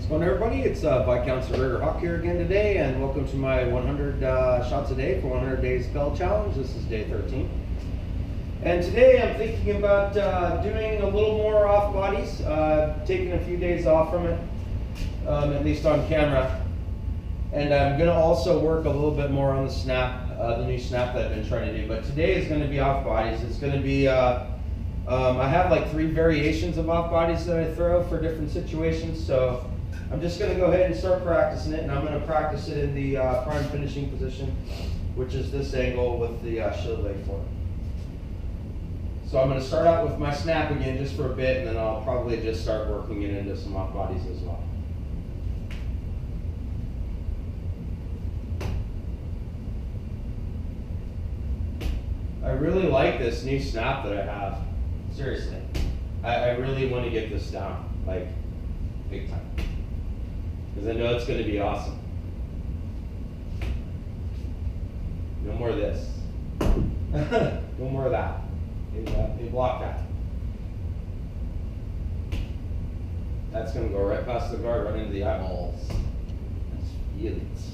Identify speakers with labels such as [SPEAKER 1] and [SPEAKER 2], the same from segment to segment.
[SPEAKER 1] What's going on, everybody? It's Viscount Gregor Hawke here again today, and welcome to my 100 shots a day for 100 days Pell challenge. This is day 13. And today I'm thinking about doing a little more off bodies, taking a few days off from it, at least on camera. And I'm going to also work a little bit more on the snap, the new snap that I've been trying to do. But today is going to be off bodies. It's going to be, I have like 3 variations of off bodies that I throw for different situations. So I'm just going to go ahead and start practicing it, and I'm going to practice it in the prime finishing position, which is this angle with the shield leg forward. So I'm going to start out with my snap again just for a bit, and then I'll probably just start working it into some off bodies as well. I really like this new snap that I have. Seriously, I really want to get this down, like big time, because I know it's going to be awesome. No more of this. No more of that. They block that. That's going to go right past the guard, right into the eyeballs. That's feelings.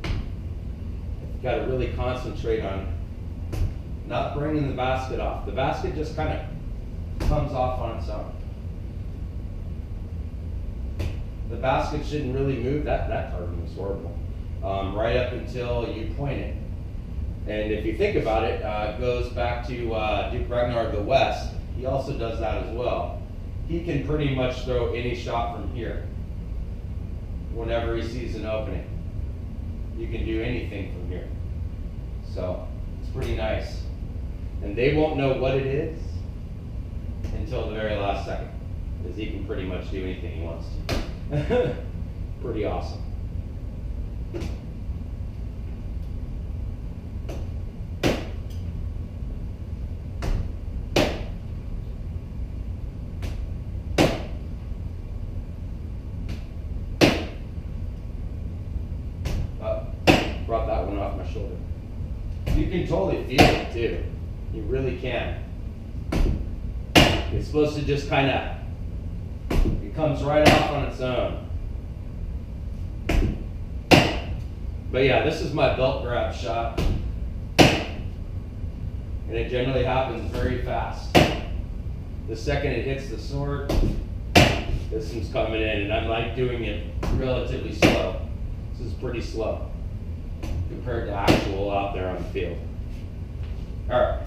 [SPEAKER 1] You've got to really concentrate on not bringing the basket off. The basket just kind of comes off on its own. The basket shouldn't really move. That target was horrible. Right up until you point it. And if you think about it, it goes back to Gregor of the West. He also does that as well. He can pretty much throw any shot from here whenever he sees an opening. You can do anything from here. So it's pretty nice. And they won't know what it is until the very last second, because he can pretty much do anything he wants to. Pretty awesome. Brought that one off my shoulder. You can totally feel it too. You really can. It's supposed to just kind of, it comes right off on its own. But yeah, this is my belt grab shot. And it generally happens very fast. The second it hits the sword, this one's coming in, and I'm like doing it relatively slow. This is pretty slow compared to actual out there on the field. All right.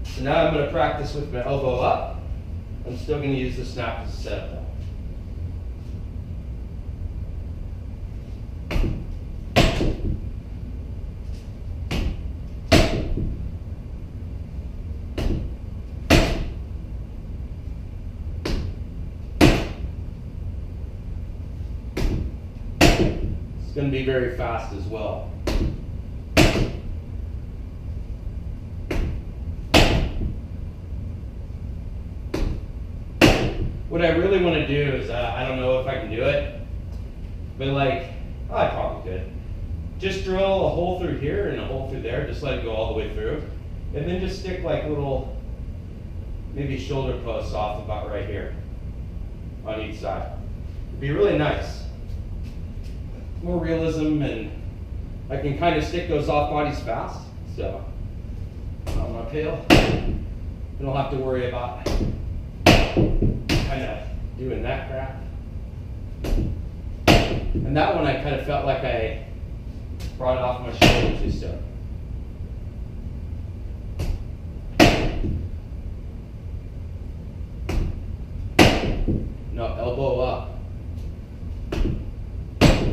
[SPEAKER 1] So now I'm going to practice with my elbow up. I'm still going to use the snap as a setup though. It's going to be very fast as well. What I really want to do is, I don't know if I can do it, but like, I probably could. Just drill a hole through here and a hole through there, just let it go all the way through. And then just stick like little, maybe shoulder posts off about right here on each side. It'd be really nice. More realism, and I can kind of stick those off bodies fast. So, on my pail, I don't have to worry about kind of doing that crap. And that one I kind of felt like I brought it off my shoulder too soon. No, elbow up.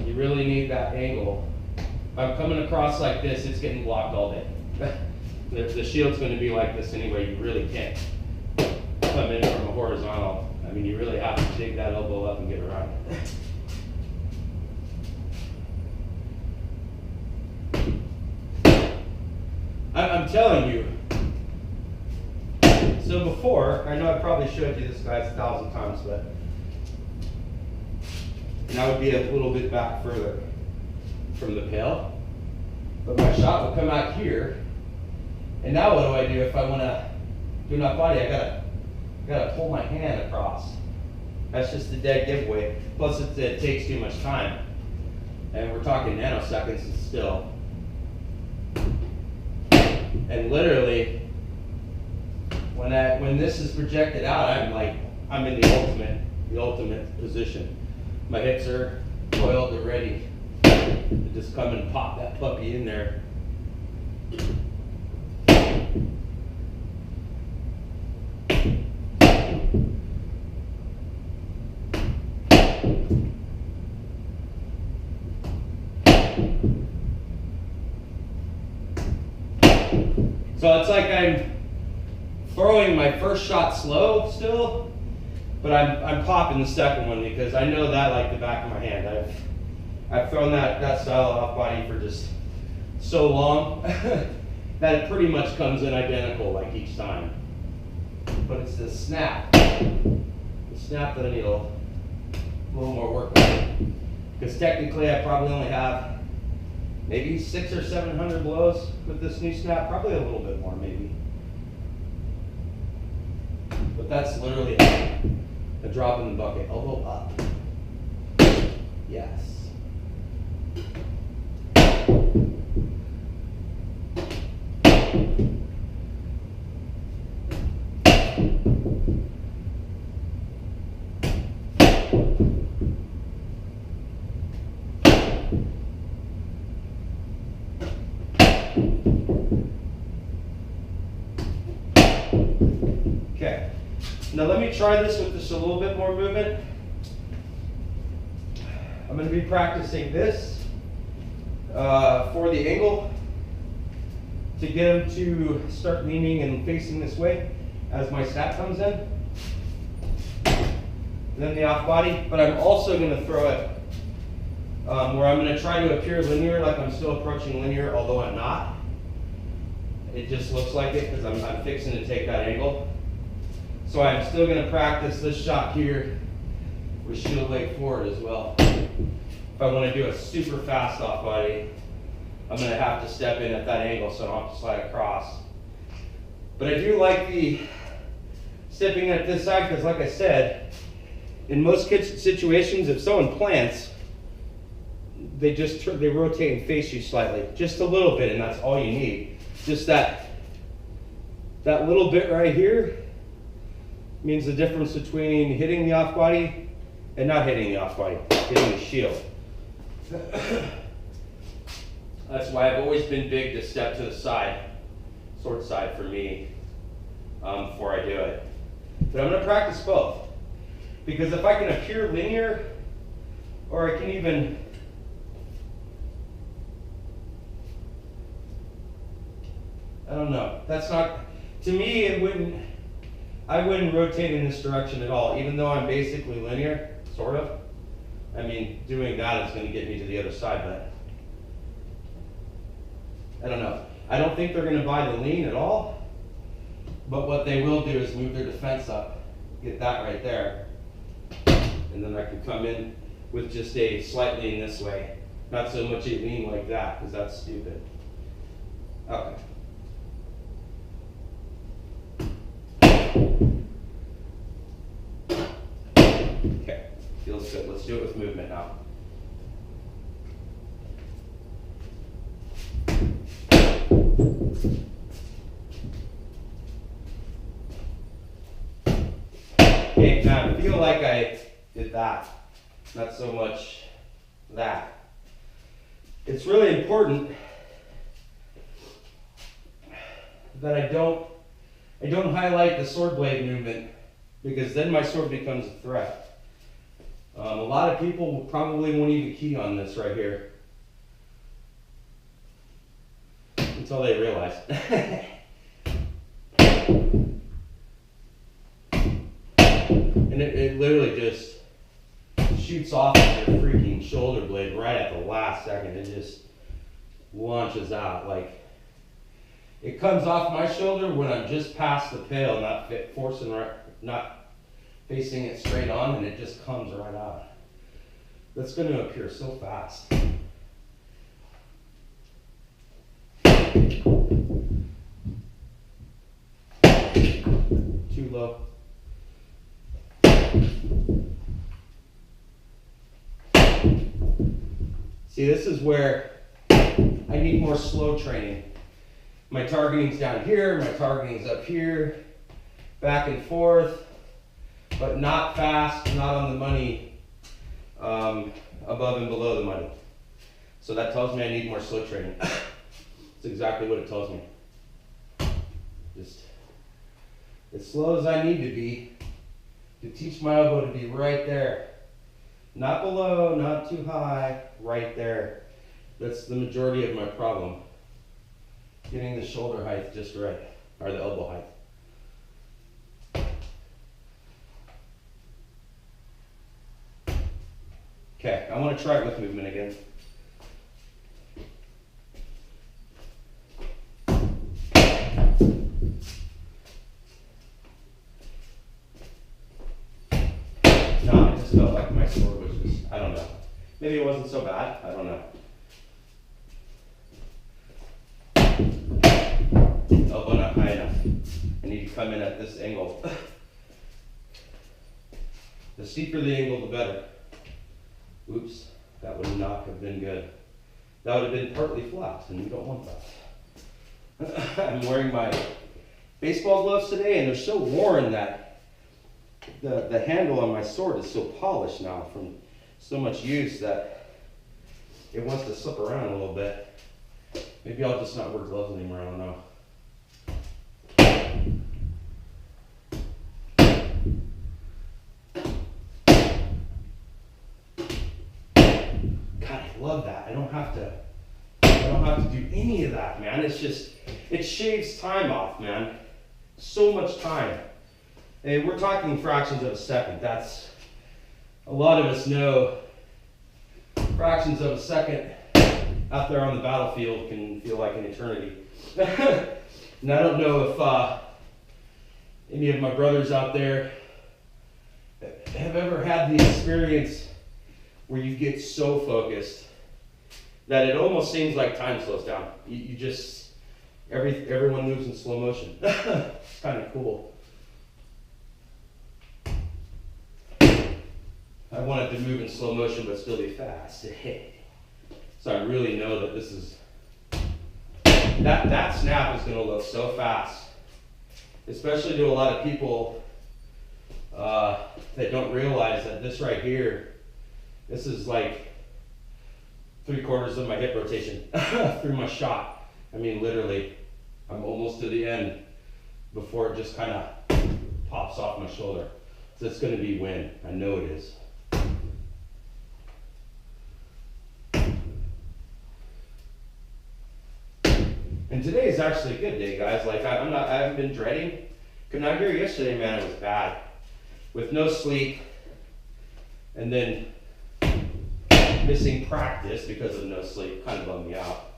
[SPEAKER 1] You really need that angle. If I'm coming across like this, it's getting blocked all day. The shield's going to be like this anyway. You really can't come in from a horizontal. I mean, you really have to dig that elbow up and get around it. I'm telling you. So before, I know I probably showed you this guys 1,000 times, but and I would be a little bit back further from the pail. But my shot will come out here. And now what do I do if I want to do an off body? I gotta pull my hand across. That's just a dead giveaway. Plus it takes too much time. And we're talking nanoseconds still. And literally, when this is projected out, I'm in the ultimate position. My hips are coiled, they're ready to just come and pop that puppy in there. So it's like I'm throwing my first shot slow still, but I'm popping the second one because I know that like the back of my hand. I've thrown that style of off body for just so long that it pretty much comes in identical like each time. But it's the snap that I need a little more work on. Because technically I probably only have maybe 600 or 700 blows with this new snap, probably a little bit more maybe. But that's literally a drop in the bucket, elbow up. Yes. Okay, now let me try this with just a little bit more movement. I'm going to be practicing this for the angle to get him to start leaning and facing this way as my snap comes in. And then the off body, but I'm also going to throw it where I'm going to try to appear linear, like I'm still approaching linear, although I'm not. It just looks like it because I'm fixing to take that angle. So I'm still going to practice this shot here with shield leg forward as well. If I want to do a super fast off body, I'm going to have to step in at that angle so I don't have to slide across. But I do like the stepping in at this side because, like I said, in most situations, if someone plants, they rotate and face you slightly, just a little bit, and that's all you need. Just that little bit right here means the difference between hitting the off body and not hitting the off body, hitting the shield. That's why I've always been big to step to the side, sword side for me, before I do it. But I'm going to practice both. Because if I can appear linear, or I can even, I don't know, that's not, to me I wouldn't rotate in this direction at all, even though I'm basically linear, sort of. I mean, doing that is going to get me to the other side, but I don't know. I don't think they're going to buy the lean at all, but what they will do is move their defense up, get that right there, and then I can come in with just a slight lean this way. Not so much a lean like that, because that's stupid. Okay. Okay, feels good. Let's do it with movement now. Okay, now I feel like I did that, not so much that. It's really important that I don't highlight the sword blade movement, because then my sword becomes a threat. A lot of people probably won't even key on this right here until they realize. And it literally just shoots off your freaking shoulder blade right at the last second. It just launches out. Like, it comes off my shoulder when I'm just past the pail, not facing it straight on, and it just comes right out. That's going to appear so fast. Too low. See, this is where I need more slow training. My targeting's down here, my targeting's up here, back and forth, but not fast, not on the money, above and below the money. So that tells me I need more slow training. That's exactly what it tells me. Just as slow as I need to be to teach my elbow to be right there. Not below, not too high, right there. That's the majority of my problem. Getting the shoulder height just right, or the elbow height. Okay, I want to try it with movement again. No, I just felt like my sword was just, I don't know. Maybe it wasn't so bad, I don't know. Elbow not high enough. I need to come in at this angle. The steeper the angle, the better. Oops, that would not have been good. That would have been partly flat, and you don't want that. I'm wearing my baseball gloves today, and they're so worn that the handle on my sword is so polished now from so much use that it wants to slip around a little bit. Maybe I'll just not wear gloves anymore, I don't know. God, I love that. I don't have to do any of that, man. It's just, it shaves time off, man. So much time. And we're talking fractions of a second. That's, a lot of us know fractions of a second out there on the battlefield can feel like an eternity. And I don't know if any of my brothers out there have ever had the experience where you get so focused that it almost seems like time slows down. You just, everyone moves in slow motion. It's kind of cool. I want it to move in slow motion but still be fast. So I really know that this is, that snap is going to look so fast, especially to a lot of people that don't realize that this right here, this is like 3/4 of my hip rotation through my shot. I mean, literally, I'm almost to the end before it just kind of pops off my shoulder. So it's going to be win. I know it is. And today is actually a good day, guys. Like I haven't been dreading. Coming out here yesterday, man, it was bad. With no sleep, and then missing practice because of no sleep, kind of bummed me out.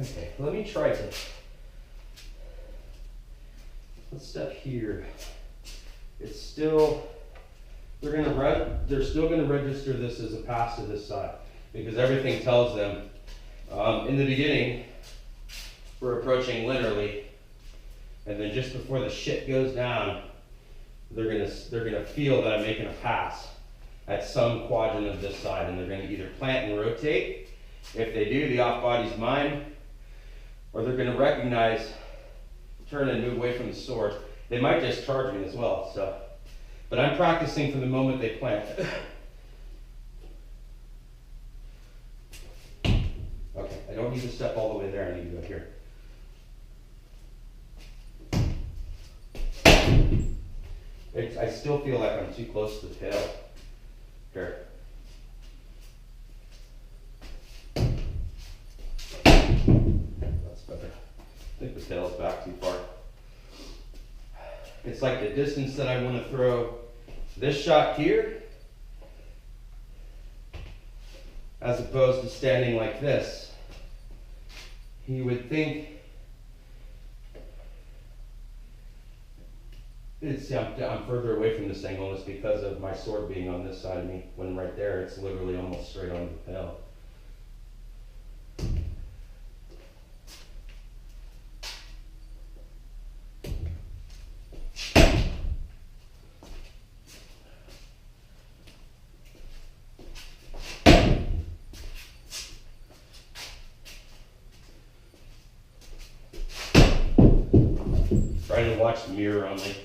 [SPEAKER 1] Okay, let me try to. Let's step here. It's still, they're still going to register this as a pass to this side because everything tells them in the beginning we're approaching linearly, and then just before the shit goes down, they're gonna feel that I'm making a pass at some quadrant of this side, and they're going to either plant and rotate. If they do, the off body's mine, or they're going to recognize, turn and move away from the sword. They might just charge me as well. So, but I'm practicing from the moment they plant. Okay, I don't need to step all the way there. I need to go here. I still feel like I'm too close to the tail. Here. That's better. I think the tail's back too far. It's like the distance that I want to throw this shot here, as opposed to standing like this. You would think I'm further away from this angle, and it's because of my sword being on this side of me, when right there it's literally almost straight on the Pell. watch the mirror only.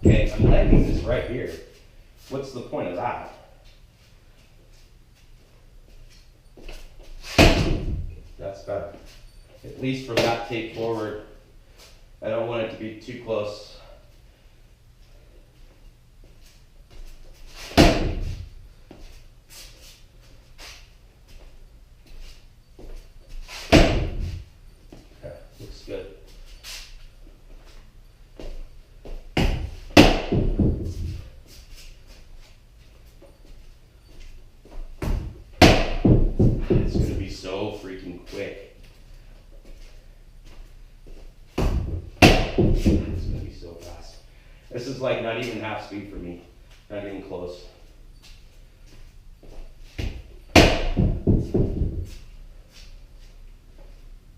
[SPEAKER 1] Okay, I'm landing this right here. What's the point of that? That's better. At least from that tape forward, I don't want it to be too close. Okay, looks good. It's gonna be so freaking quick. It's gonna be so fast. This is like not even half speed for me. Not even close.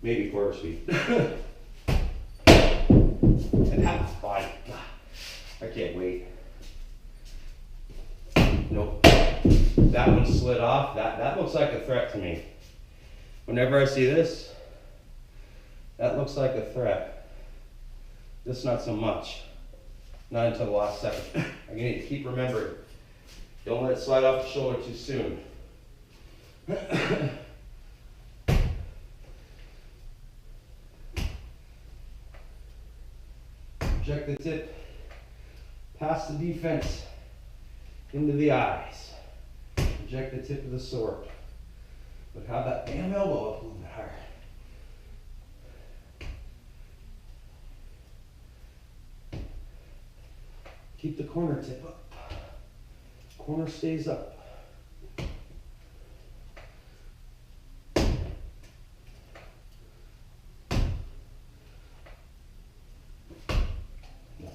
[SPEAKER 1] Maybe quarter speed. And that's fine. I can't wait. Nope. That one slid off. That looks like a threat to me. Whenever I see this, that looks like a threat. This not so much. Not until the last second. I need to keep remembering. Don't let it slide off the shoulder too soon. Project the tip past the defense into the eyes. Project the tip of the sword. But have that damn elbow up a little bit higher. Keep the corner tip up. Corner stays up.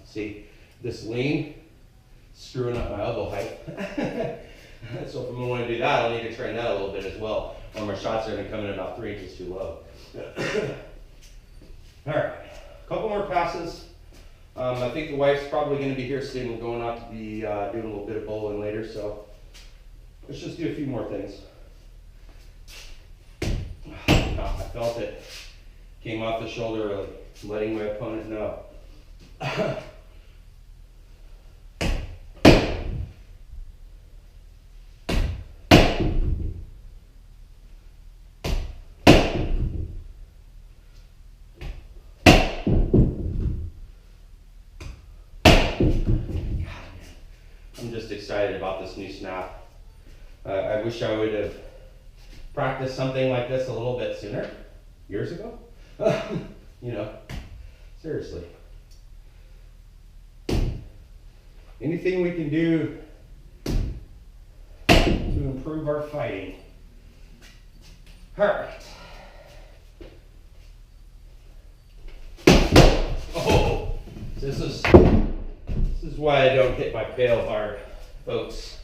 [SPEAKER 1] See, this lean, screwing up my elbow height. So if I'm going to do that, I'll need to train that a little bit as well, or my shots are going to come in about 3 inches too low. All right, a couple more passes. I think the wife's probably going to be here soon. We're going out to be doing a little bit of bowling later, so let's just do a few more things. I felt it. Came off the shoulder early. I'm letting my opponent know. I'm just excited about this new snap. I wish I would have practiced something like this a little bit sooner, years ago. You know, seriously. Anything we can do to improve our fighting. All right. Oh, this is why I don't hit my pail hard, folks.